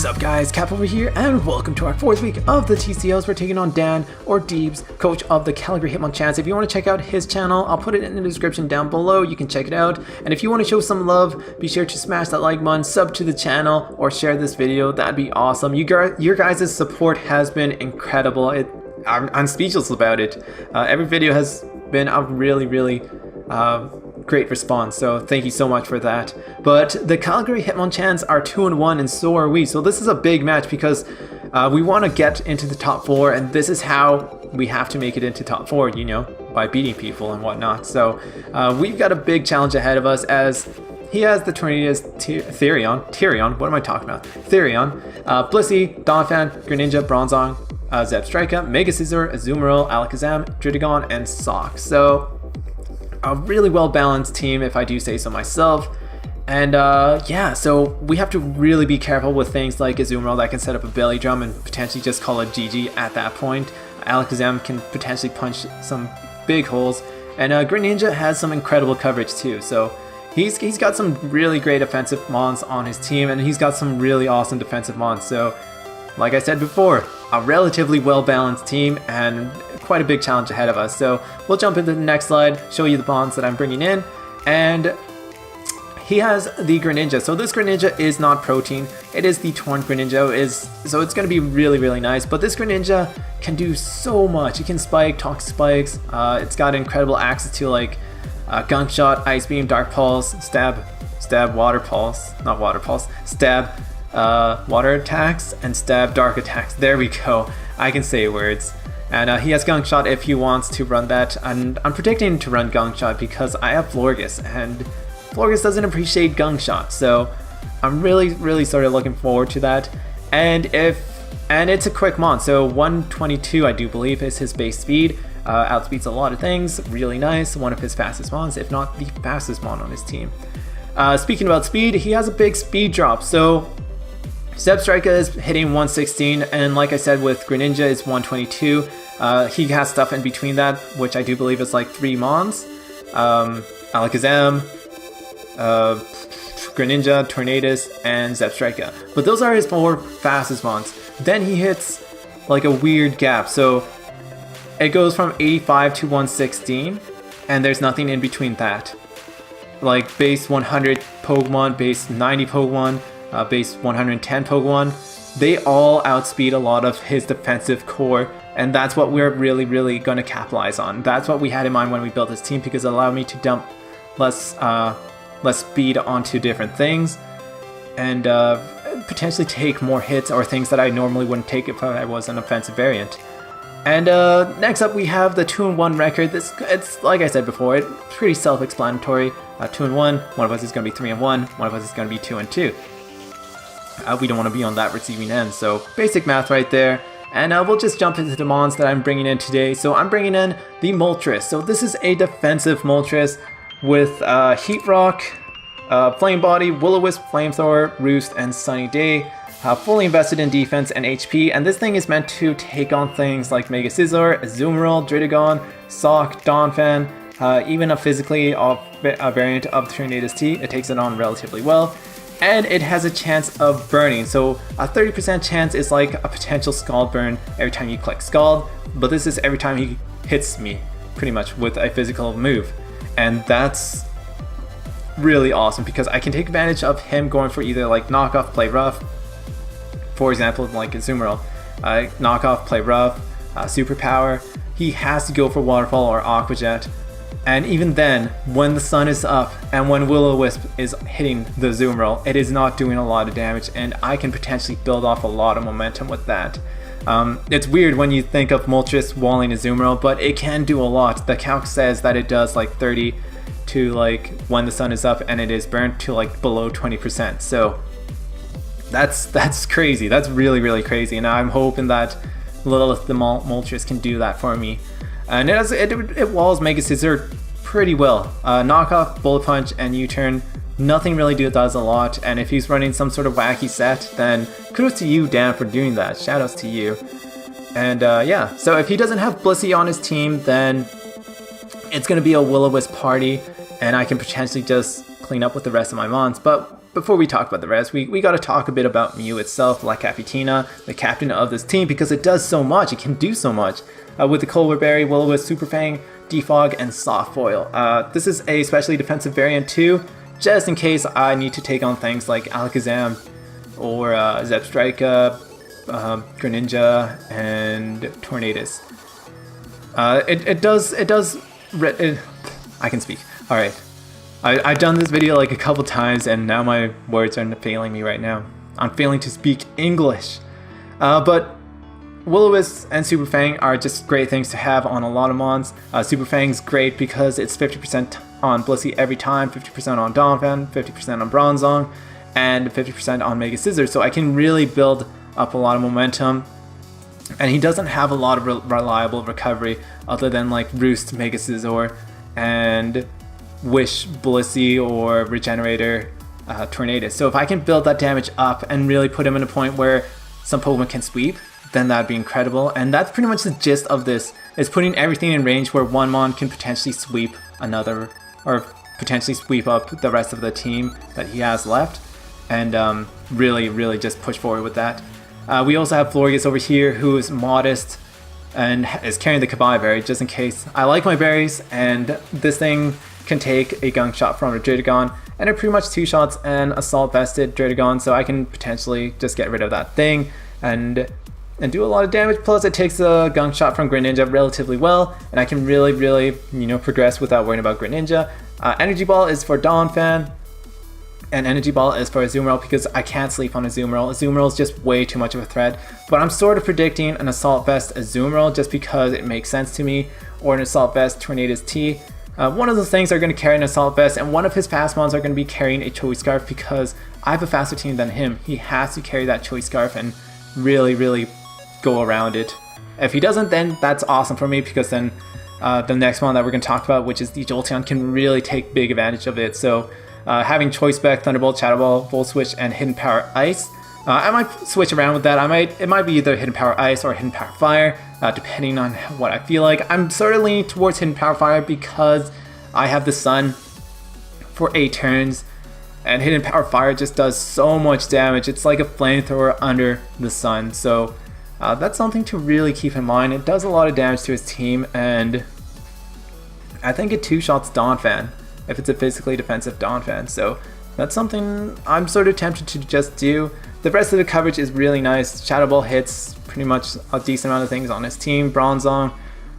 What is up guys, Cap over here, and welcome to our 4th week of the TCLs. We're taking on Dan, or Deebs, coach of the Calgary Hitmonchans. If you want to check out his channel, I'll put it in the description down below. You can check it out. And if you want to show some love, be sure to smash that like button, sub to the channel, or share this video. That'd be awesome. Your guys' support has been incredible. I'm speechless about it. Every video has been a really great response, so thank you so much for that. But the Calgary Hitmonchans are 2-1 and so are we, so this is a big match because we want to get into the top 4, and this is how we have to make it into top 4, you know, by beating people and whatnot. So we've got a big challenge ahead of us, as he has the Tornadoes, Tyrion, what am I talking about? Therion, Blissey, Donphan, Greninja, Bronzong, ZebStrika, Mega Scizor, Azumarill, Alakazam, Druddigon, and Sock. So a really well balanced team, if I do say so myself. And yeah, so we have to really be careful with things like Azumarill that can set up a belly drum and potentially just call it GG at that point. Alakazam can potentially punch some big holes, and Greninja has some incredible coverage too. So he's got some really great offensive mons on his team, and he's got some really awesome defensive mons. So like I said before, a relatively well balanced team and quite a big challenge ahead of us. So we'll jump into the next slide, show you the bonds that I'm bringing in. And he has the Greninja. So this Greninja is not protein, it is the Torn Greninja, so it's going to be really nice. But this Greninja can do so much. It can spike, toxic spikes, it's got incredible access to like Gunk Shot, Ice Beam, Dark Pulse, Stab, Water Pulse, not Water Pulse, Stab, Water attacks, and Stab, Dark attacks. There we go, I can say words. And he has Gunk Shot if he wants to run that, and I'm predicting to run Gunk Shot because I have Florges, and Florges doesn't appreciate Gunk Shot, so I'm really sort of looking forward to that. And it's a quick mon, so 122 I do believe is his base speed. Outspeeds a lot of things, really nice, one of his fastest mons, if not the fastest mon on his team. Speaking about speed, he has a big speed drop, so ZebStrika is hitting 116, and like I said with Greninja is 122. He has stuff in between that, which I do believe is like 3 mons. Alakazam, Greninja, Tornadoes, and ZebStrika. But those are his 4 fastest mons. Then he hits like a weird gap, so it goes from 85 to 116, and there's nothing in between that. Like base 100 Pokemon, base 90 Pokemon, base 110 Pokemon, they all outspeed a lot of his defensive core, and that's what we're really going to capitalize on. That's what we had in mind when we built this team, because it allowed me to dump less speed onto different things, and potentially take more hits or things that I normally wouldn't take if I was an offensive variant. And next up we have the 2-1 record. It's like I said before, it's pretty self-explanatory. 2-1, one of us is going to be 3-1, one of us is going to be 2-2. We don't want to be on that receiving end, so basic math right there. And we'll just jump into the mons that I'm bringing in today. So I'm bringing in the Moltres. So this is a defensive Moltres with Heat Rock, Flame Body, Will-O-Wisp, Flamethrower, Roost, and Sunny Day. Fully invested in defense and HP, and this thing is meant to take on things like Mega Scizor, Azumarill, Druddigon, Sock, Donphan, even a physically a variant of Tornadoes T. It takes it on relatively well. And it has a chance of burning, so a 30% chance is like a potential Scald burn every time you click Scald, but this is every time he hits me, pretty much, with a physical move. And that's really awesome, because I can take advantage of him going for either like Knock Off, Play Rough, for example, like Azumarill, Knock Off, Play Rough, Superpower. He has to go for Waterfall or Aqua Jet. And even then, when the sun is up and when Will-O-Wisp is hitting the Azumarill, it is not doing a lot of damage, and I can potentially build off a lot of momentum with that. It's weird when you think of Moltres walling Azumarill, but it can do a lot. The calc says that it does like 30 to like when the sun is up, and it is burnt to like below 20%. So that's crazy. That's really crazy, and I'm hoping that Lilith the Moltres can do that for me. And it walls Mega Scizor pretty well. Knock Off, Bullet Punch, and U-Turn, nothing really does a lot. And if he's running some sort of wacky set, then kudos to you, Dan, for doing that. Shoutouts to you. And yeah, so if he doesn't have Blissey on his team, then it's going to be a Will-O-Wisp party, and I can potentially just clean up with the rest of my mons. But before we talk about the rest, we got to talk a bit about Mew itself, La Capitina, the captain of this team, because it does so much. It can do so much with the Colbur Berry, Will-O-Wisp, Super Fang, Defog, and Soft Foil. This is a specially defensive variant too, just in case I need to take on things like Alakazam or Zebstrika, Greninja, and Tornadus. I can speak. All right. I've done this video like a couple times and now my words are failing me right now. I'm failing to speak English. But Will-O-Wisp and Super Fang are just great things to have on a lot of mons. Super Fang's great because it's 50% on Blissey every time, 50% on Donphan, 50% on Bronzong, and 50% on Mega Scissors. So I can really build up a lot of momentum. And he doesn't have a lot of reliable recovery other than like Roost, Mega Scizor, and Wish, Blissey, or Regenerator, Tornadus. So if I can build that damage up and really put him in a point where some Pokemon can sweep, then that'd be incredible. And that's pretty much the gist of this, is putting everything in range where one mon can potentially sweep another, or potentially sweep up the rest of the team that he has left, and really just push forward with that. We also have Florges over here, who is modest and is carrying the Kabai Berry just in case. I like my berries, and this thing can take a Gunk Shot from a Druddigon, and it pretty much 2-shots an Assault Vested Druddigon, so I can potentially just get rid of that thing and do a lot of damage. Plus it takes a Gunk Shot from Greninja relatively well, and I can really progress without worrying about Greninja. Energy Ball is for Donphan, and Energy Ball is for Azumarill because I can't sleep on Azumarill. Azumarill is just way too much of a threat, but I'm sort of predicting an Assault Vest Azumarill just because it makes sense to me, or an Assault Vest Tornadus T. One of those things are going to carry an Assault Vest, and one of his fast mons are going to be carrying a Choice Scarf because I have a faster team than him. He has to carry that Choice Scarf and really go around it. If he doesn't, then that's awesome for me, because then the next one that we're going to talk about, which is the Jolteon, can really take big advantage of it. So having Choice Spec, Thunderbolt, Shadow Ball, Volt Switch, and Hidden Power Ice. I might switch around with that. It might be either Hidden Power Ice or Hidden Power Fire, depending on what I feel like. I'm sort of leaning towards Hidden Power Fire because I have the Sun for 8 turns, and Hidden Power Fire just does so much damage. It's like a flamethrower under the sun. So that's something to really keep in mind. It does a lot of damage to his team, and I think it 2-shots Donphan if it's a physically defensive Donphan. So that's something I'm sort of tempted to just do. The rest of the coverage is really nice. Shadow Ball hits pretty much a decent amount of things on his team. Bronzong,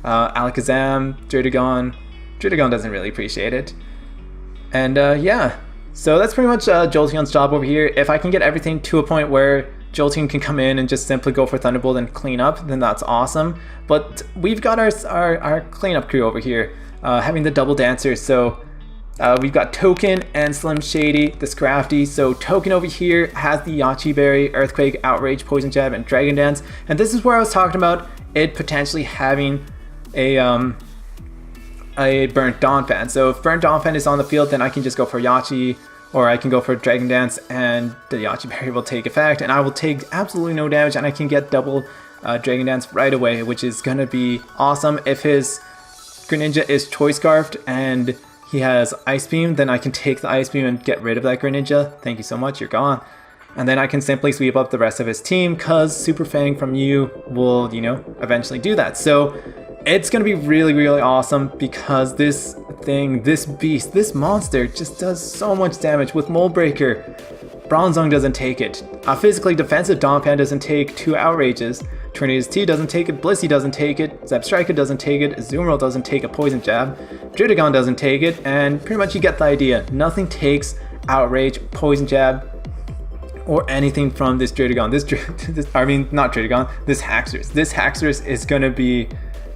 Alakazam, Druddigon. Druddigon doesn't really appreciate it. And yeah, so that's pretty much Jolteon's job over here. If I can get everything to a point where Jolteon can come in and just simply go for Thunderbolt and clean up, then that's awesome. But we've got our cleanup crew over here, having the double dancers. So we've got Token and Slim Shady, the Scrafty. So Token over here has the Yachi Berry, Earthquake, Outrage, Poison Jab, and Dragon Dance. And this is where I was talking about it potentially having a Burnt Donphan. So if Burnt Donphan is on the field, then I can just go for Yachi, or I can go for Dragon Dance, and the Yachi Berry will take effect, and I will take absolutely no damage, and I can get double Dragon Dance right away, which is gonna be awesome. If his Greninja is Choice Scarfed and he has Ice Beam, then I can take the Ice Beam and get rid of that Greninja. Thank you so much, you're gone. And then I can simply sweep up the rest of his team, because Super Fang from you will, eventually do that. So it's going to be really awesome, because this thing, this beast, this monster just does so much damage. With Mold Breaker, Bronzong doesn't take it. A physically defensive Donphan doesn't take 2 Outrages. Tornadus T doesn't take it, Blissey doesn't take it, Zebstrika doesn't take it, Azumarill doesn't take a Poison Jab, Druddigon doesn't take it, and pretty much you get the idea. Nothing takes Outrage, Poison Jab, or anything from this Druddigon. Not Druddigon, this Haxorus. This Haxorus is going to be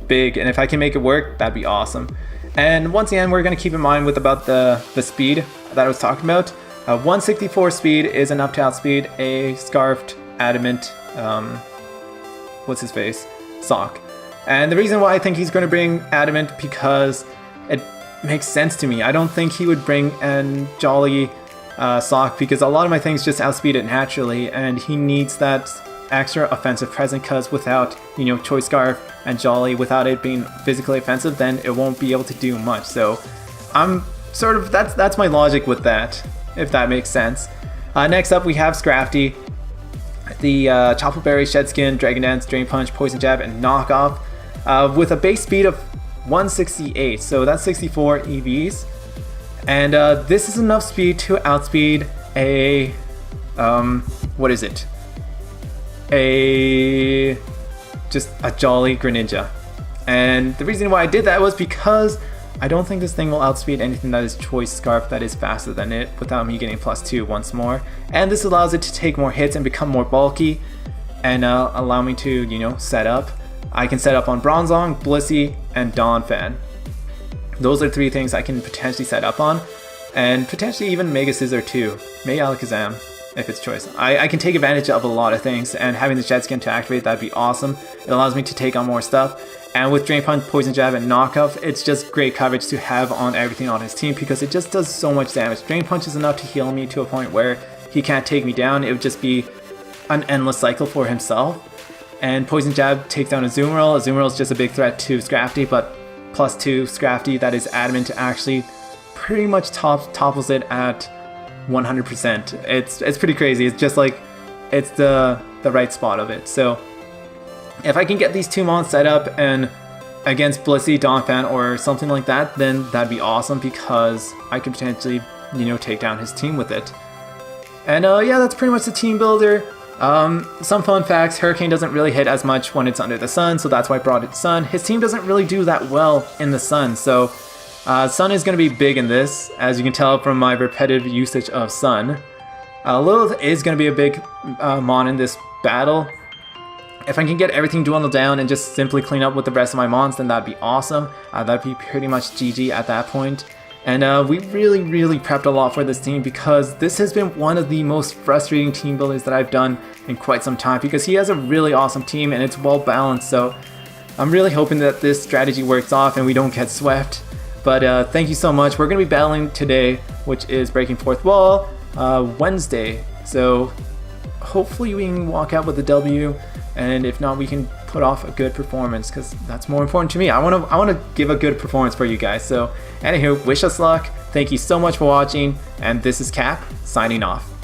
big, and if I can make it work, that'd be awesome. And once again, we're going to keep in mind with about the speed that I was talking about. 164 speed is enough to outspeed a Scarfed Adamant, what's his face? Sock. And the reason why I think he's going to bring Adamant, because it makes sense to me. I don't think he would bring an Jolly Sock, because a lot of my things just outspeed it naturally, and he needs that extra offensive present, because without, Choice Scarf and Jolly, without it being physically offensive, then it won't be able to do much. So I'm sort of, that's my logic with that. if that makes sense. Next up, we have Scrafty, the Choppleberry, Berry, Shed Skin, Dragon Dance, Drain Punch, Poison Jab, and Knockoff with a base speed of 168, so that's 64 EVs. And this is enough speed to outspeed a, what is it? Just a Jolly Greninja. And the reason why I did that was because I don't think this thing will outspeed anything that is Choice Scarf that is faster than it without me getting +2 once more. And this allows it to take more hits and become more bulky and allow me to, you know, set up. I can set up on Bronzong, Blissey, and Donphan. Those are 3 things I can potentially set up on, and potentially even Mega Scissor too. Maybe Alakazam, if it's choice. I can take advantage of a lot of things, and having the Shed Skin to activate, that'd be awesome. It allows me to take on more stuff. And with Drain Punch, Poison Jab, and Knockoff, it's just great coverage to have on everything on his team because it just does so much damage. Drain Punch is enough to heal me to a point where he can't take me down. It would just be an endless cycle for himself. And Poison Jab takes down Azumarill. Azumarill is just a big threat to Scrafty, but +2 Scrafty that is adamant actually pretty much topples it at 100%. It's pretty crazy. It's just like, it's the right spot of it. So if I can get these 2 mons set up and against Blissey, Donphan, or something like that, then that'd be awesome because I could potentially, you know, take down his team with it. And yeah, that's pretty much the team builder. Some fun facts: Hurricane doesn't really hit as much when it's under the sun, so that's why I brought it Sun. His team doesn't really do that well in the sun, so Sun is going to be big in this, as you can tell from my repetitive usage of Sun. Lilith is going to be a big mon in this battle. If I can get everything dwindled down and just simply clean up with the rest of my mons, then that'd be awesome. That'd be pretty much GG at that point. And we really prepped a lot for this team because this has been one of the most frustrating team builders that I've done in quite some time because he has a really awesome team and it's well balanced. So I'm really hoping that this strategy works off and we don't get swept. But thank you so much. We're going to be battling today, which is Breaking Fourth Wall, Wednesday. So hopefully we can walk out with a W. And if not, we can put off a good performance because that's more important to me. I want to give a good performance for you guys. So anywho, wish us luck. Thank you so much for watching. And this is Cap signing off.